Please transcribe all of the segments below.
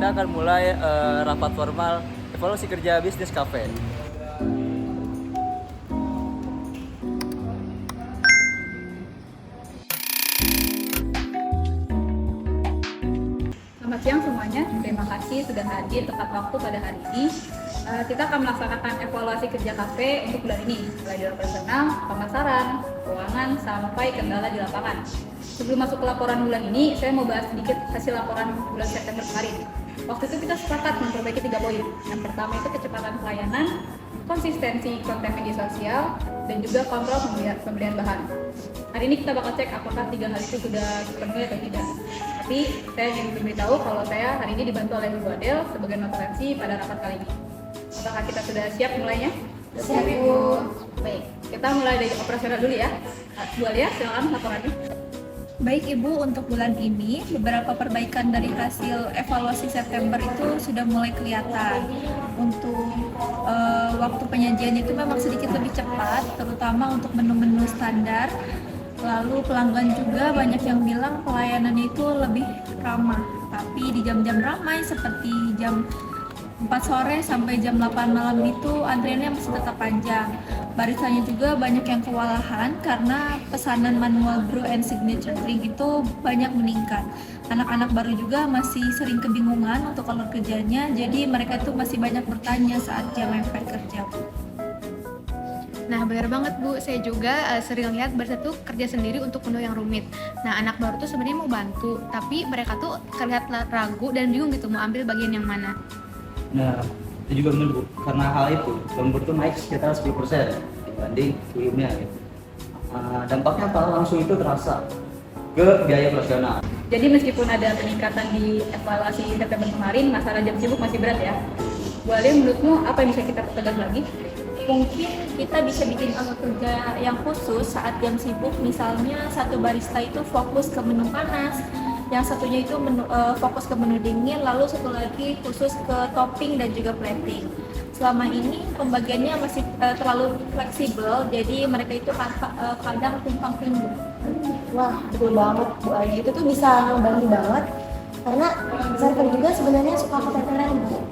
kita akan mulai rapat formal evaluasi kerja bisnis kafe. Selamat siang semuanya, terima kasih sudah hadir tepat waktu pada hari ini. Kita akan melaksanakan evaluasi kerja kafe untuk bulan ini, mulai dari operasional, pemasaran, keuangan, sampai kendala di lapangan. Sebelum masuk ke laporan bulan ini, saya mau bahas sedikit hasil laporan bulan September kemarin. Waktu itu kita sepakat memperbaiki 3 poin. Yang pertama itu kecepatan pelayanan, konsistensi konten media sosial, dan juga kontrol pembelian bahan. Hari ini kita bakal cek apakah 3 hal itu sudah terpenuhi atau tidak. Tapi saya ingin memberitahu kalau saya hari ini dibantu oleh Ibu Adel sebagai referensi pada rapat kali ini. Apakah kita sudah siap mulainya? Siap, Bu. Baik, kita mulai dari operasional dulu ya. Bu Alia, silakan laporannya. Baik Ibu, untuk bulan ini beberapa perbaikan dari hasil evaluasi September itu sudah mulai kelihatan. Untuk waktu penyajiannya itu memang sedikit lebih cepat, terutama untuk menu-menu standar. Lalu pelanggan juga banyak yang bilang pelayanannya itu lebih ramah. Tapi di jam-jam ramai seperti jam 4 sore sampai jam 8 malam itu antriannya masih tetap panjang. Barisannya juga banyak yang kewalahan karena pesanan manual brew and signature drink itu banyak meningkat. Anak-anak baru juga masih sering kebingungan untuk alur kerjanya, jadi mereka tuh masih banyak bertanya saat jam efek kerja. Nah, benar banget Bu, saya juga sering lihat barista tuh kerja sendiri untuk menu yang rumit. Nah, anak baru tuh sebenarnya mau bantu, tapi mereka tuh terlihat ragu dan bingung gitu mau ambil bagian yang mana. Nah, itu juga benar Bu, karena hal itu lembur tuh naik sekitar 10% dibanding sebelumnya gitu. Dampaknya apa? Langsung itu terasa ke biaya operasional. Jadi meskipun ada peningkatan di evaluasi September kemarin, masalah jam sibuk masih berat ya. Bu Alia, menurutmu apa yang bisa kita pertegas lagi? Mungkin kita bisa bikin alur kerja yang khusus saat jam sibuk, misalnya satu barista itu fokus ke menu panas, yang satunya itu fokus ke menu dingin, lalu satu lagi khusus ke topping dan juga plating. Selama ini pembagiannya masih terlalu fleksibel, jadi mereka itu kadang tumpang tindih. Wah, betul banget Bu Ayu. Itu tuh bisa ngebantu banget karena server juga sebenarnya suka keteteran Bu.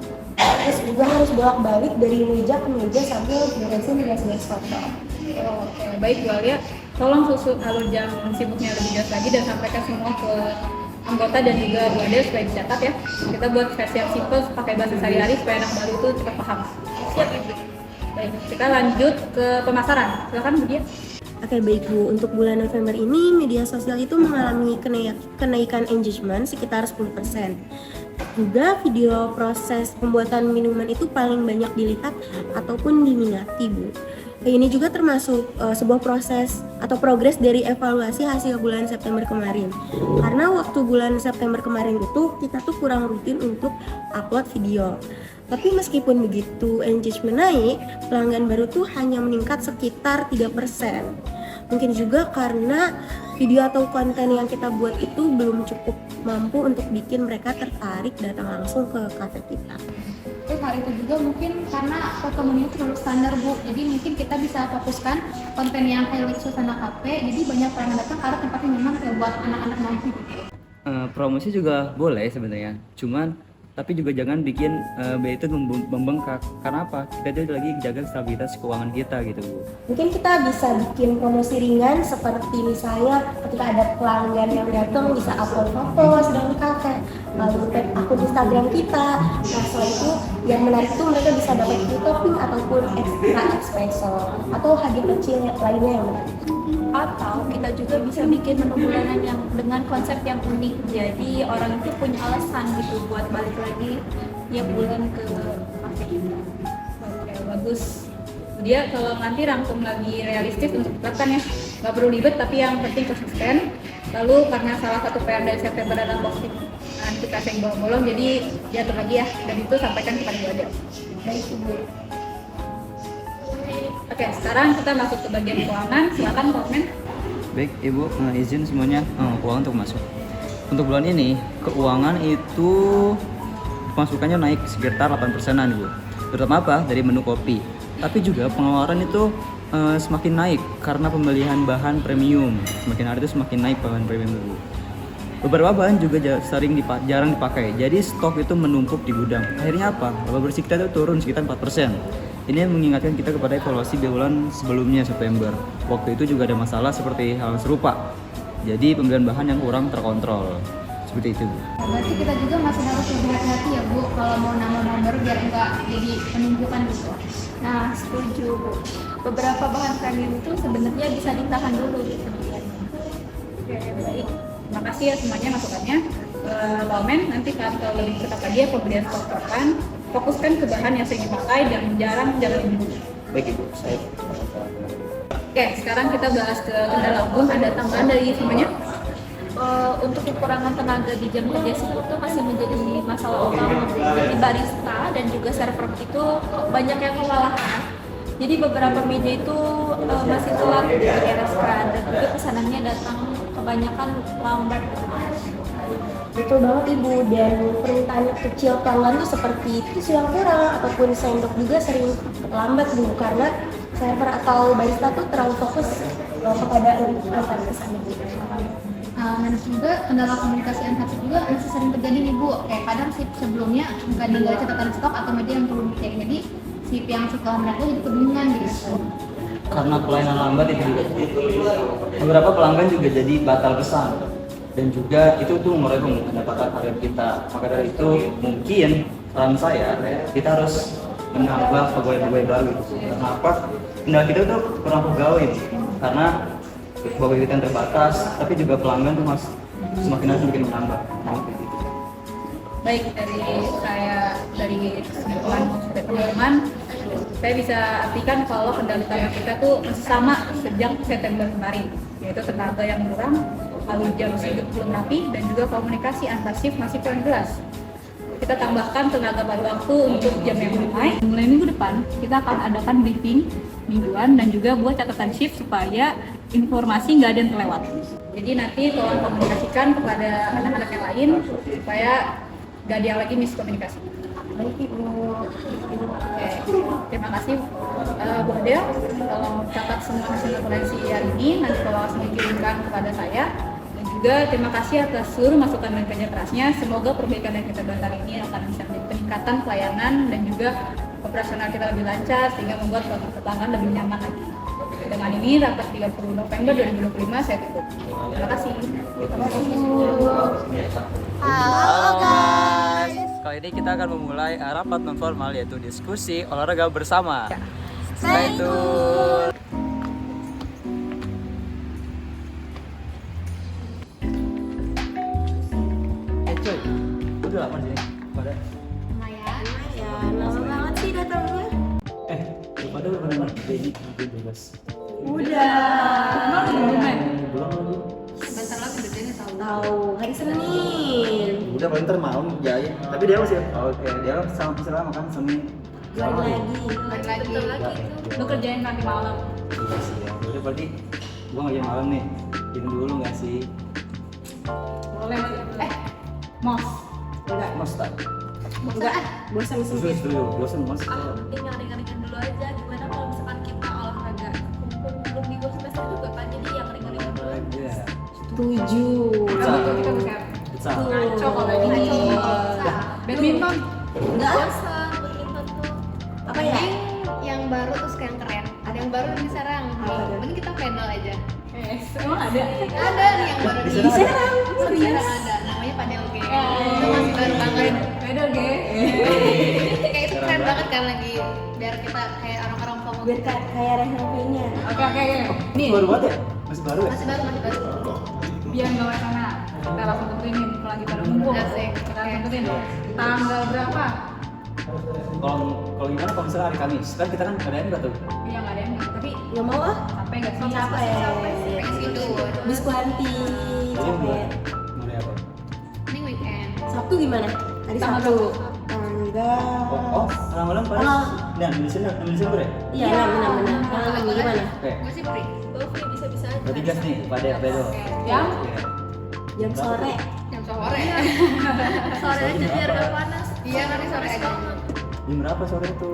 Terus juga harus bolak-balik dari meja ke meja sambil beresin beres-beres foto. Oke, baik Bu Alia, tolong susun alur jam sibuknya lebih jelas lagi dan sampaikan semua ke anggota dan juga Bu Adel supaya dicatat ya. Kita buat versi yang simple pakai bahasa sehari-hari supaya anak baru itu cepat paham. Siap Ibu. Baik, kita lanjut ke pemasaran. Silakan Bu Dia. Oke baik Bu, untuk bulan November ini media sosial itu mengalami kenaikan engagement sekitar 10%. Juga video proses pembuatan minuman itu paling banyak dilihat ataupun diminati Bu. Ini juga termasuk sebuah proses atau progres dari evaluasi hasil bulan September kemarin. Karena waktu bulan September kemarin itu kita tuh kurang rutin untuk upload video. Tapi meskipun begitu engagement naik, pelanggan baru tuh hanya meningkat sekitar 3%. Mungkin juga karena video atau konten yang kita buat itu belum cukup mampu untuk bikin mereka tertarik datang langsung ke kafe kita. Terus hal itu juga mungkin karena foto menu terlalu standar Bu, jadi mungkin kita bisa fokuskan konten yang highlight suasana kafe, jadi banyak pelanggan datang karena tempatnya memang buat anak-anak nanti. Promosi juga boleh sebenarnya, tapi juga jangan bikin biaya itu membengkak. Karena apa? Kita juga lagi jaga stabilitas keuangan kita gitu Bu. Mungkin kita bisa bikin promosi ringan seperti misalnya ketika ada pelanggan yang datang bisa upload foto sedang di kafe, lalu tag akun Instagram kita. Nah setelah itu yang menarik itu mereka bisa dapat free topping ataupun extra espresso atau hadiah kecil lainnya yang menarik. Atau kita juga bisa bikin menu bulanan yang dengan konsep yang unik, jadi orang itu punya alasan gitu buat balik lagi tiap bulan ke kafe kita. Oke, bagus. Dia kalau nanti rangkum lagi realistis untuk diterapkan ya, nggak perlu ribet tapi yang penting konsisten. Lalu karena salah satu PR dari September adalah posting kita yang bolong-bolong, jadi diatur lagi ya, dan itu sampaikan kepada Bu Adel. Baik Ibu. Oke, sekarang kita masuk ke bagian keuangan. Silakan komen. Baik Ibu, izin semuanya keuangan untuk masuk. Untuk bulan ini, keuangan itu pemasukannya naik sekitar 8%-an Ibu. Terutama apa? Dari menu kopi. Tapi juga pengeluaran itu semakin naik karena pembelian bahan premium. Semakin hari itu semakin naik bahan premium Ibu. Beberapa bahan juga jarang dipakai, jadi stok itu menumpuk di gudang. Akhirnya apa? Laba bersih kita itu turun sekitar 4%. Ini mengingatkan kita kepada evaluasi bulan sebelumnya September. Waktu itu juga ada masalah seperti hal serupa. Jadi pembelian bahan yang kurang terkontrol. Seperti itu, Bu. Berarti kita juga masih harus lebih hati-hati ya Bu kalau mau nambah member biar enggak jadi penumpukan gitu. Nah, setuju Bu. Beberapa bahan premium itu sebenarnya bisa ditahan dulu gitu. Oke, baik. Terima kasih ya semuanya masukannya. Baumen, nanti kalau lebih ketat lagi ya pembelian stok pakan, fokuskan ke bahan yang sering dipakai dan jangan diburu. Baik Ibu, saya Oke, sekarang kita bahas ke kendala umum. Ada tambahan dari semuanya? Untuk kekurangan tenaga di jam kerja sibuk itu masih menjadi masalah utama. Jadi barista dan juga server itu banyak yang kewalahan. Jadi beberapa meja itu masih telat dibereskan dan juga pesanannya datang kebanyakan lambat. Betul banget Ibu, dan permintaan kecil pelanggan tuh seperti tisu yang kurang ataupun sendok juga sering lambat Bu, karena server atau barista tuh terlalu fokus kepada antar pesan. Dan juga kendala komunikasi antar sip juga masih sering terjadi nih Bu. Kayak kadang sip sebelumnya nggak ada catatan stok atau media yang perlu dicek. Jadi sip yang setelah mereka jadi kebingungan gitu. karena pelayanan lambat itu juga beberapa pelanggan juga jadi batal pesan dan juga itu tuh mengurangi pendapatan harian kita. Maka dari itu mungkin saran saya kita harus menambah pegawai-pegawai baru. Kenapa? Kendala kita tuh kurang pegawai karena pegawai kita yang terbatas, tapi juga pelanggan tuh semakin hari semakin menambah. Baik, dari kesimpulan dari teman-teman, saya bisa artikan kalau kendala utama kita tuh masih sama sejak September kemarin, yaitu tenaga yang kurang, lalu jam sibuk belum rapi, dan juga komunikasi antar shift masih kurang jelas. Kita tambahkan tenaga baru waktu untuk jam yang mulai minggu depan, kita akan adakan briefing mingguan dan juga buat catatan shift supaya informasi nggak ada yang terlewat. Jadi nanti tolong komunikasikan kepada anak-anak yang lain supaya nggak ada yang lagi miskomunikasi. Baik Ibu. Oke, terima kasih Bu Adel. Tolong catat semua hasil referensi hari ini, nanti kalau langsung dikirimkan kepada saya. Dan juga terima kasih atas seluruh masukan dan kerja kerasnya. Semoga perbaikan yang kita bahas hari ini akan bisa menjadi peningkatan pelayanan dan juga operasional kita lebih lancar sehingga membuat pelanggan lebih nyaman lagi. Dengan ini rapat 30 November 2025 saya tutup. Terima kasih. Halo guys, kali ini kita akan memulai rapat non formal yaitu diskusi olahraga bersama. Stay tune. Cuy, udah lama sih pada. Lumayan. Ya, lama banget sih datangnya. Pada benar-benar gede ini hampir bebas. Udah. Belum main. Belum lagi. Bentar lagi bedanya tahu. Tahu hari Senin. Udah paling ntar malam jain. Tapi dia masih. Oke, dia sama misalnya makan Senin. Balik lagi. Balik lagi. Bentar lagi tuh. Lu kerjain nanti malam. Iya sih ya. Udah berarti gua ngajak malam nih. Ini dulu nggak sih? Boleh. Mos. Enggak. Mas tak. Enggak. Bosan sempit. Dulu, bosan mas. Penting yang ringan-ringan dulu aja. Gimana kalau misalkan kita olahraga belum di bawah semester juga kan, jadi yang ringan-ringan dulu. Iya. Tujuh. Kalau itu kita bisa Besar. ngaco kalau ini. Badminton. Enggak. Bosan badminton tuh. Apa ya? Yang baru terus yang keren. Ada yang baru nih sekarang. Mending kita pedal aja. Emang ada? Ada nih yang baru di Serang. Serius ada. Namanya padel game. Itu masih baru banget. Beda, ge. Kayak itu keren banget kan lagi. Biar kita kayak orang-orang FOMO. Biar kayak renovenya. Oke. Nih, Baru banget ya? Masih baru ya? Masih baru. biar nggak wacana. Kita langsung tentuin nih, lagi pada ngumpul. Asik. Kita langsung tentuin. Tanggal berapa? Kalau gimana kalau misalnya hari Kamis? Kan kita kan ada enggak tuh? Iya, nggak ada yang nggak. Tapi Nggak mau ah? capek nggak sih? Capek. Pengen situ. Bisku nanti. Jadi Capek. mulai apa? Ini weekend. Sabtu gimana? Hari Tanggal Sabtu. berapa? Tanggal. Oh, malam-malam pada. Tanggal. Nah, di Desember ya? Iya, benar. Tanggal gimana? Oke. Gue sih free. Gue free bisa-bisa aja. Berarti gas nih, pada bedo. Jam? Iya. Jam sore. Jam sore. Sore aja biar gak panas. Iya, nanti sore aja. Jam berapa sore itu?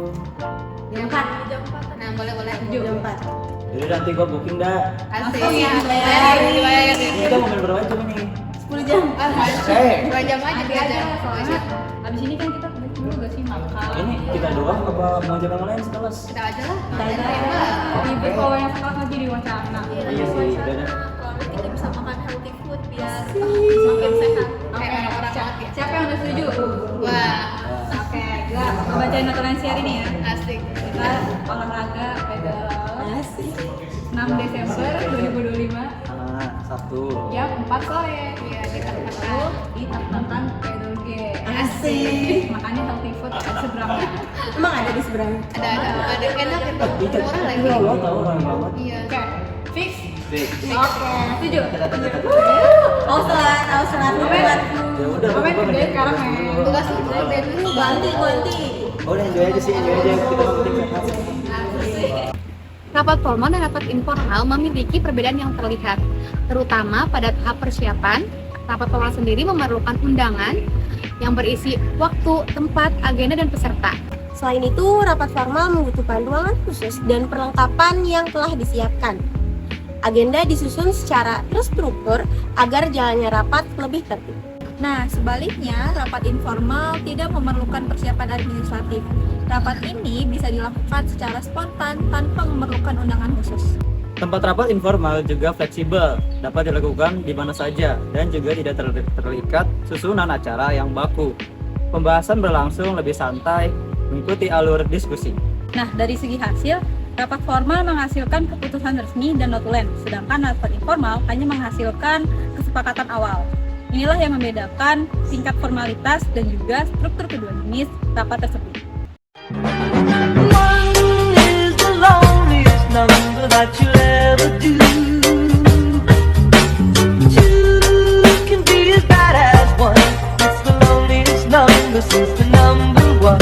Jam 4. Jam 4. Nah, boleh. Jam 4. Jadi nanti gua booking dah. Asik. Langsung ya. Dibayar. Ini kita mau main berapa jam ini? 10 jam. Eh, 2 jam aja, 2 jam. Soalnya abis ini kan kita break dulu gak sih makan. ini kita doang apa mau ajak yang lain sekelas? Kita aja lah. Ribet kalau yang sekelas lagi di wacana. Iya sih, udah dah. Kita bisa makan healthy food biar Semakin sehat. Oke, Kayak orang-orang banget ya. siapa yang udah setuju? Wah, Oke, gue bacain notulensi hari ini ya. asik. Kita olahraga pada 6 Desember 2025 Sabtu. jam 4 sore. Iya, kita Lalu di Taman Pedoge. Asik. Makannya healthy food ada seberangnya. Emang ada di seberang? Ada enak itu. Murah lagi. Lo tau orang banget. Iya. Oke, fix. Fix. Oke, setuju. Auslat buat Ya udah, Komen gua kerjain sekarang ya. Tugas lu kerjain dulu. ganti. Oh, udah enjoy aja sih, enjoy aja. Kita yang penting sehat. Rapat formal dan rapat informal memiliki perbedaan yang terlihat, terutama pada tahap persiapan. Rapat formal sendiri memerlukan undangan yang berisi waktu, tempat, agenda, dan peserta. Selain itu, rapat formal membutuhkan ruangan khusus dan perlengkapan yang telah disiapkan. Agenda disusun secara terstruktur agar jalannya rapat lebih tertib. Nah, sebaliknya, rapat informal tidak memerlukan persiapan administratif. Rapat ini bisa dilakukan secara spontan tanpa memerlukan undangan khusus. Tempat rapat informal juga fleksibel, dapat dilakukan di mana saja dan juga tidak terikat susunan acara yang baku. Pembahasan berlangsung lebih santai, mengikuti alur diskusi. Nah, dari segi hasil, rapat formal menghasilkan keputusan resmi dan notulen, sedangkan rapat informal hanya menghasilkan kesepakatan awal. Inilah yang membedakan tingkat formalitas dan juga struktur kedua jenis rapat tersebut. One is the loneliest number that you'll ever do. Two can be as bad as one. It's the loneliest number since the number one.